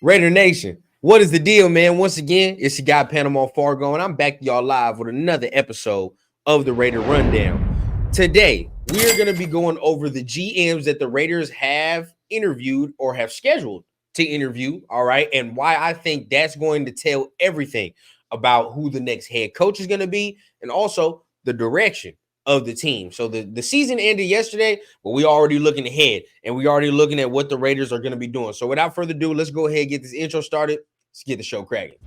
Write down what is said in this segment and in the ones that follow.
Raider Nation, what is the deal, man? Once again, it's your guy Panama Fargo, and I'm back to y'all live with another episode of the Raider Rundown. Today, we are going to be going over the GMs that the Raiders have interviewed or have scheduled to interview, all right, and why I think that's going to tell everything about who the next head coach is going to be, and also the direction of the team. So the season ended yesterday, but we already looking ahead and we already looking at what the Raiders are going to be doing. So without further ado, let's go ahead and get this intro started. Let's get the show cracking.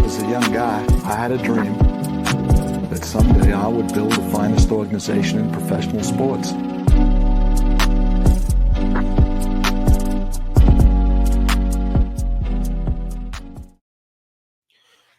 As a young guy, I had a dream that someday I would build the finest organization in professional sports.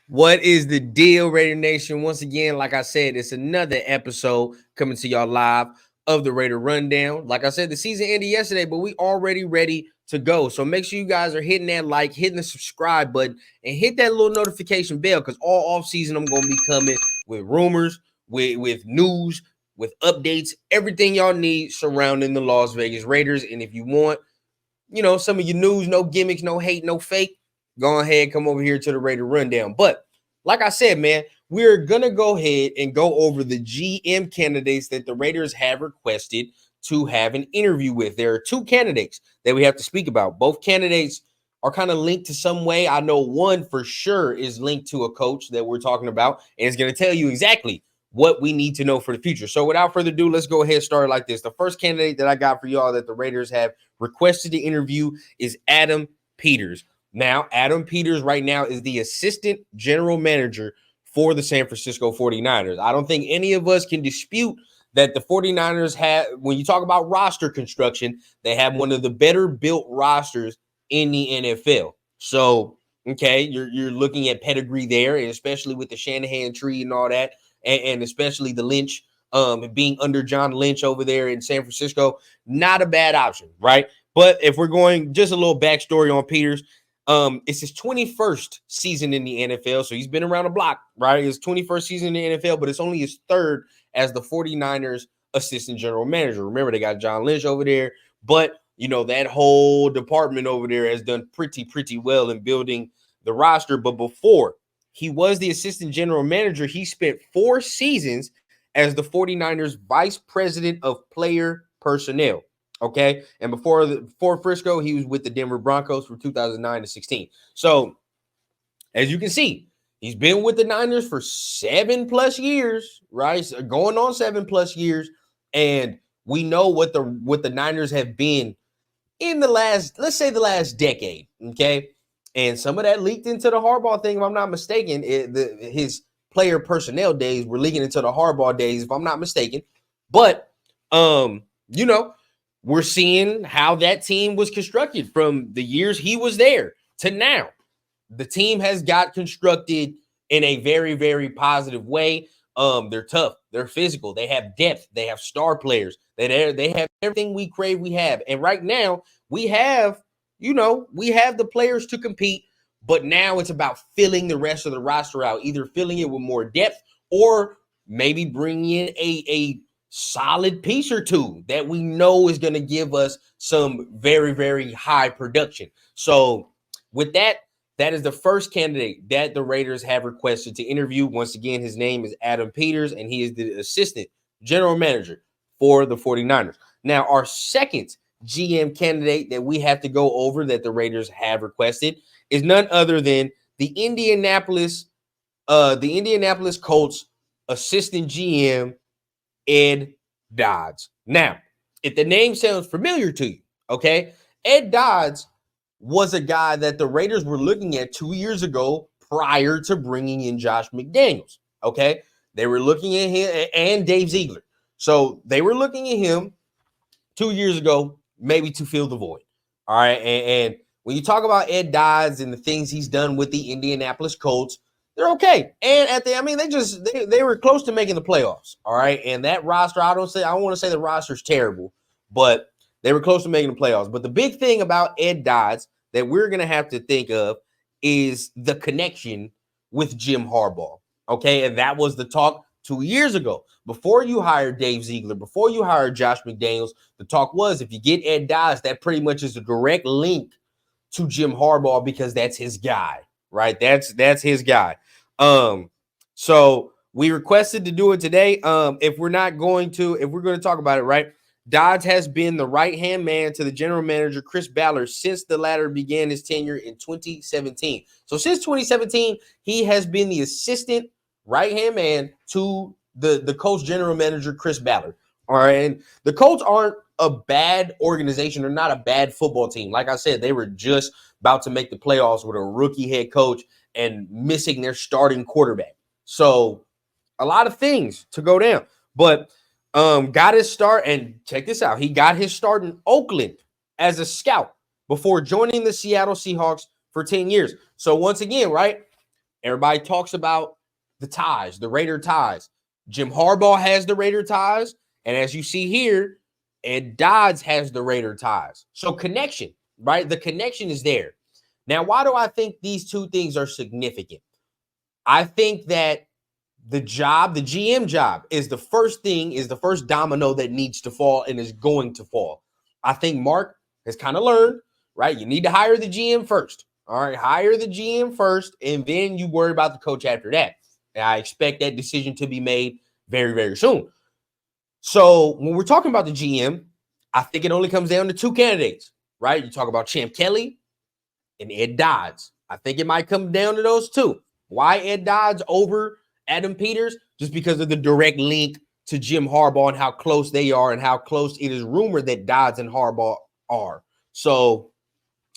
What is the deal, Raider Nation? Once again, like I said, it's another episode coming to y'all live of the Raider Rundown. Like I said, the season ended yesterday, but we already ready to go. So make sure you guys are hitting that like, hitting the subscribe button, and hit that little notification bell, because all offseason I'm going to be coming with rumors, with news, with updates, everything y'all need surrounding the Las Vegas Raiders. And if you want, some of your news, no gimmicks, no hate, no fake, go ahead, come over here to the Raider Rundown. But like I said, man, we're going to go ahead and go over the GM candidates that the Raiders have requested to have an interview with. There are two candidates that we have to speak about. Both candidates are kind of linked to some way. I know one for sure is linked to a coach that we're talking about, and it's going to tell you exactly what we need to know for the future. So without further ado, let's go ahead and start like this. The first candidate that I got for y'all that the Raiders have requested to interview is Adam Peters. Now, Adam Peters right now is the assistant general manager for the San Francisco 49ers. I don't think any of us can dispute that the 49ers have, when you talk about roster construction, they have one of the better built rosters in the NFL. So, okay, you're looking at pedigree there, and especially with the Shanahan tree and all that, and especially the Lynch being under John Lynch over there in San Francisco, not a bad option, right? But if we're going just a little backstory on Peters, it's his 21st season in the NFL, so he's been around the block, right? His 21st season in the NFL, but it's only his third as the 49ers assistant general manager. Remember, they got John Lynch over there, but that whole department over there has done pretty well in building the roster. But before he was the assistant general manager, he spent 4 seasons as the 49ers vice president of player personnel. Okay. And before Frisco, he was with the Denver Broncos from 2009 to 16. So as you can see, he's been with the Niners for 7+ years, right? So going on 7+ years. And we know what the Niners have been in the last, let's say the last decade. Okay. And some of that leaked into the Harbaugh thing, if I'm not mistaken. His player personnel days were leaking into the Harbaugh days, if I'm not mistaken. But we're seeing how that team was constructed from the years he was there to now. The team has got constructed in a very, very positive way. They're tough. They're physical. They have depth. They have star players. They have everything we crave. We have. And right now we have the players to compete, but now it's about filling the rest of the roster out, either filling it with more depth or maybe bringing in a solid piece or two that we know is going to give us some very, very high production. So with that is the first candidate that the Raiders have requested to interview. Once again, his name is Adam Peters, and he is the assistant general manager for the 49ers. Now, our second GM candidate that we have to go over that the Raiders have requested is none other than the Indianapolis Colts assistant GM, Ed Dodds. Now, if the name sounds familiar to you, okay, Ed Dodds was a guy that the Raiders were looking at 2 years ago prior to bringing in Josh McDaniels, okay? They were looking at him and Dave Ziegler. So they were looking at him 2 years ago, maybe to fill the void, all right? And when you talk about Ed Dodds and the things he's done with the Indianapolis Colts, they're okay. And they were close to making the playoffs. All right. And that roster, I don't want to say the roster's terrible, but they were close to making the playoffs. But the big thing about Ed Dodds that we're going to have to think of is the connection with Jim Harbaugh. Okay. And that was the talk 2 years ago, before you hired Dave Ziegler, before you hired Josh McDaniels, the talk was if you get Ed Dodds, that pretty much is a direct link to Jim Harbaugh because that's his guy, right? That's his guy. So we requested to do it today. If we're going to talk about it, right? Dodds has been the right-hand man to the general manager, Chris Ballard, since the latter began his tenure in 2017. So since 2017, he has been the assistant right-hand man to the Colts general manager, Chris Ballard. All right. And the Colts aren't a bad organization. They're not a bad football team. Like I said, they were just about to make the playoffs with a rookie head coach and missing their starting quarterback. So a lot of things to go down. But got his start, and check this out. He got his start in Oakland as a scout before joining the Seattle Seahawks for 10 years. So once again, right, everybody talks about the ties, the Raider ties. Jim Harbaugh has the Raider ties. And as you see here, Ed Dodds has the Raider ties. So connection, right? The connection is there. Now, why do I think these two things are significant? I think that the GM job is the first domino that needs to fall and is going to fall. I think Mark has kind of learned, right? You need to hire the GM first. All right, hire the GM first, and then you worry about the coach after that. And I expect that decision to be made very, very soon. So when we're talking about the GM, I think it only comes down to two candidates, right? You talk about Champ Kelly and Ed Dodds. I think it might come down to those two. Why Ed Dodds over Adam Peters? Just because of the direct link to Jim Harbaugh and how close they are and how close it is rumored that Dodds and Harbaugh are. So,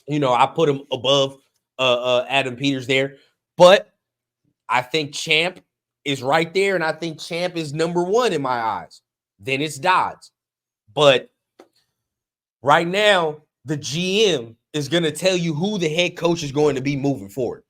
I put him above Adam Peters there. But I think Champ is right there, and I think Champ is number one in my eyes. Then it's Dodds. But right now, the GM is going to tell you who the head coach is going to be moving forward.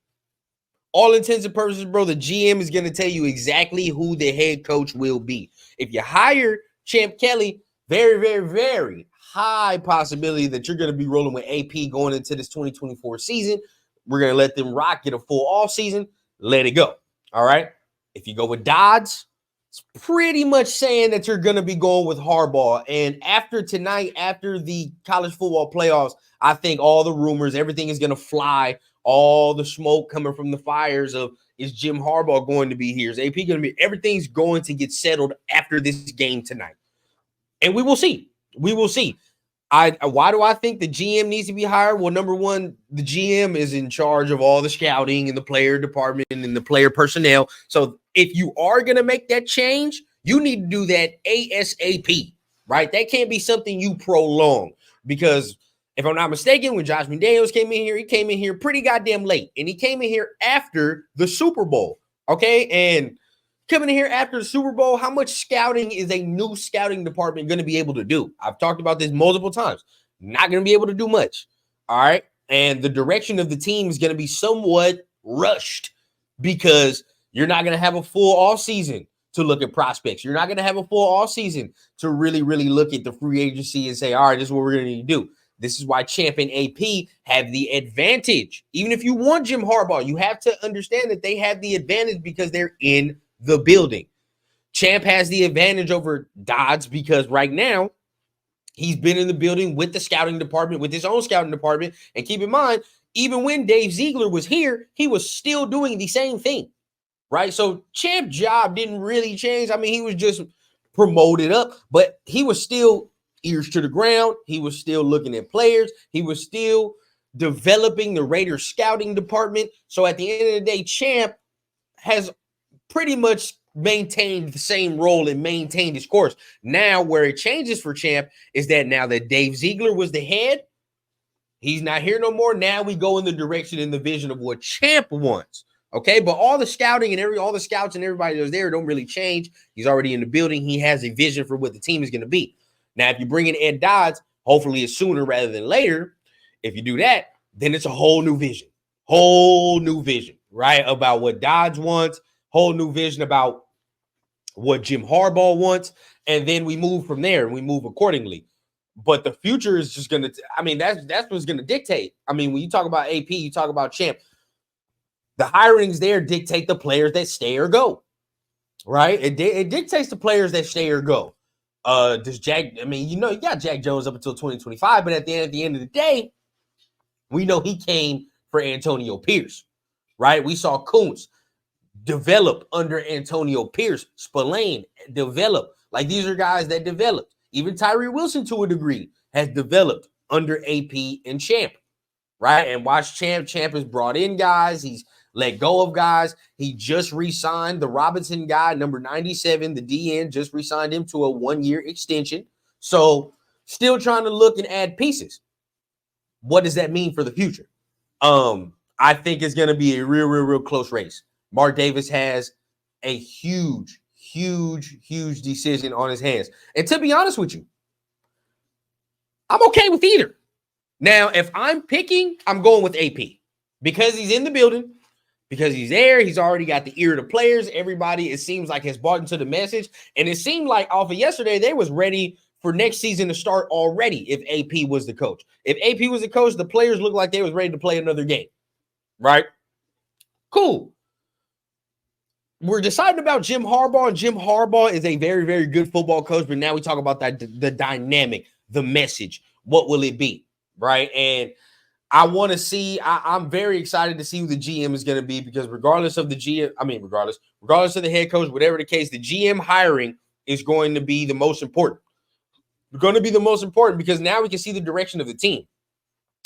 All intents and purposes, bro, the GM is going to tell you exactly who the head coach will be. If you hire Champ Kelly, very, very, very high possibility that you're going to be rolling with AP going into this 2024 season. We're going to let them rock, get a full off season, let it go. All right. If you go with Dodds, it's pretty much saying that you're going to be going with Harbaugh. And after tonight, after the college football playoffs, I think all the rumors, everything is going to fly. All the smoke coming from the fires of, is Jim Harbaugh going to be here? Is AP going to be? Everything's going to get settled after this game tonight. And we will see. We will see. Why do I think the GM needs to be hired? Well, number one, the GM is in charge of all the scouting and the player department and the player personnel. So if you are going to make that change, you need to do that ASAP, right? That can't be something you prolong, because if I'm not mistaken, when Josh McDaniels came in here, he came in here pretty goddamn late, and he came in here after the Super Bowl, okay? And coming in here after the Super Bowl, how much scouting is a new scouting department going to be able to do? I've talked about this multiple times. Not going to be able to do much, all right? And the direction of the team is going to be somewhat rushed because you're not going to have a full off season to look at prospects. You're not going to have a full off season to really, really look at the free agency and say, all right, this is what we're going to need to do. This is why Champ and AP have the advantage. Even if you want Jim Harbaugh, you have to understand that they have the advantage because they're in the building. Champ has the advantage over Dodds because right now he's been in the building with the scouting department, with his own scouting department. And keep in mind, even when Dave Ziegler was here, he was still doing the same thing, right? So Champ's job didn't really change. I mean, he was just promoted up, but he was still ears to the ground. He was still looking at players. He was still developing the Raiders scouting department. So at the end of the day, Champ has pretty much maintained the same role and maintained his course. Now, where it changes for Champ is that now that Dave Ziegler was the head, he's not here no more. Now we go in the direction and the vision of what Champ wants. Okay, but all the scouting and all the scouts and everybody that's there don't really change. He's already in the building. He has a vision for what the team is going to be. Now, if you bring in Ed Dodds, hopefully it's sooner rather than later. If you do that, then it's a whole new vision, right? About what Dodds wants, whole new vision about what Jim Harbaugh wants. And then we move from there and we move accordingly. But the future is just going to, that's what's going to dictate. I mean, when you talk about AP, you talk about Champ, the hirings there dictate the players that stay or go. right? It dictates the players that stay or go. Does Jack? I mean, you got Jack Jones up until 2025, but at the end of the day, we know he came for Antonio Pierce, right? We saw Kuntz develop under Antonio Pierce, Spillane develop. Like, these are guys that developed. Even Tyree Wilson, to a degree, has developed under AP and Champ, right? And watch Champ. Champ has brought in guys. He's let go of guys. He just re-signed the Robinson guy, number 97, the DN, just re-signed him to a 1-year extension. So still trying to look and add pieces. What does that mean for the future? I think it's going to be a real close race. Mark Davis has a huge decision on his hands. And to be honest with you, I'm okay with either. Now, if I'm picking, I'm going with AP because he's in the building, because he's there. He's already got the ear of the players. Everybody, it seems like, has bought into the message. And it seemed like off of yesterday, they was ready for next season to start already if AP was the coach. If AP was the coach, the players looked like they was ready to play another game, right? Cool. We're deciding about Jim Harbaugh, and Jim Harbaugh is a very good football coach, but now we talk about that, the dynamic, the message. What will it be, right? And I want to see, I'm very excited to see who the GM is going to be, because regardless of the GM, regardless of the head coach, whatever the case, the GM hiring is going to be the most important. It's going to be the most important because now we can see the direction of the team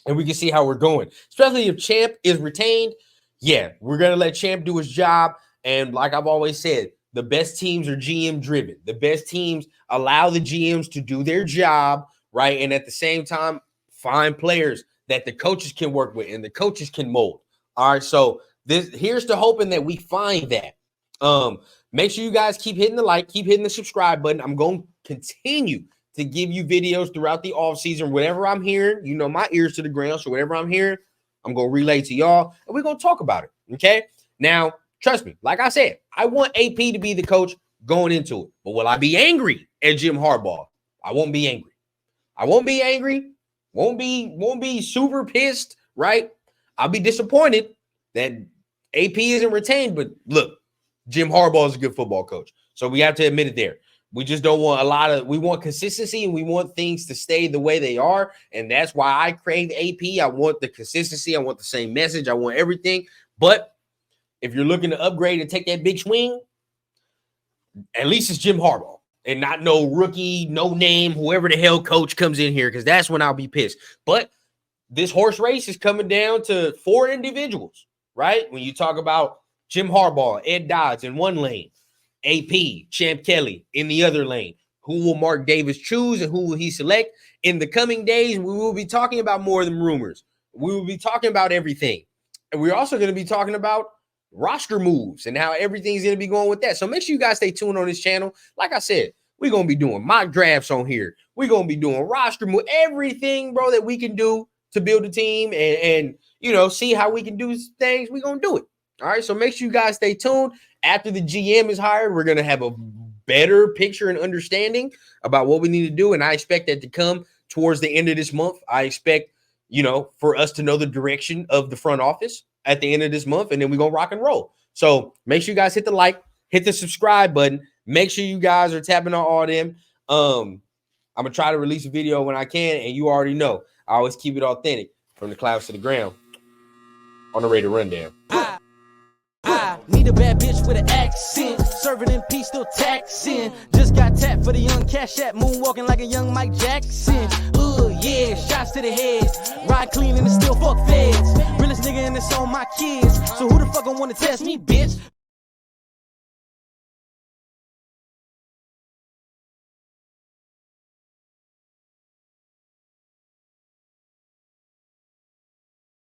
and we can see how we're going, especially if Champ is retained. Yeah, we're going to let Champ do his job. And like I've always said, the best teams are GM driven. The best teams allow the GMs to do their job, right? And at the same time, find players that the coaches can work with and the coaches can mold. All right, so here's to hoping that we find that. Make sure you guys keep hitting the like, keep hitting the subscribe button. I'm going to continue to give you videos throughout the off season. Whatever I'm hearing, my ears to the ground. So whatever I'm hearing, I'm going to relay to y'all, and we're going to talk about it, okay? Now, trust me, like I said, I want AP to be the coach going into it. But will I be angry at Jim Harbaugh? I won't be angry. I won't be angry. Won't be super pissed, right? I'll be disappointed that AP isn't retained. But look, Jim Harbaugh is a good football coach. So we have to admit it there. We just don't want we want consistency, and we want things to stay the way they are. And that's why I crave AP. I want the consistency. I want the same message. I want everything. But if you're looking to upgrade and take that big swing, at least it's Jim Harbaugh and not no rookie, no name, whoever the hell coach comes in here, because that's when I'll be pissed. But this horse race is coming down to 4 individuals, right? When you talk about Jim Harbaugh, Ed Dodds in one lane, AP, Champ Kelly in the other lane. Who will Mark Davis choose and who will he select? In the coming days, we will be talking about more than rumors. We will be talking about everything. And we're also going to be talking about roster moves and how everything's going to be going with that. So make sure you guys stay tuned on this channel. Like I said, we're going to be doing mock drafts on here. We're going to be doing roster moves, everything, bro, that we can do to build a team and see how we can do things. We're going to do it. All right, so make sure you guys stay tuned. After the GM is hired, we're going to have a better picture and understanding about what we need to do, and I expect that to come towards the end of this month. I expect, for us to know the direction of the front office at the end of this month, and then we're going to rock and roll. So make sure you guys hit the like, hit the subscribe button. Make sure you guys are tapping on all them. I'm going to try to release a video when I can, and you already know, I always keep it authentic from the clouds to the ground on the Raider Rundown. I need a bad bitch with an accent, serving in peace, still taxing. Just got tapped for the young cash app, moonwalking like a young Mike Jackson. Yeah, shots to the head, ride clean and still fuck feds. Realest nigga and it's on my kids, so who the fuck gon' wanna test me, bitch?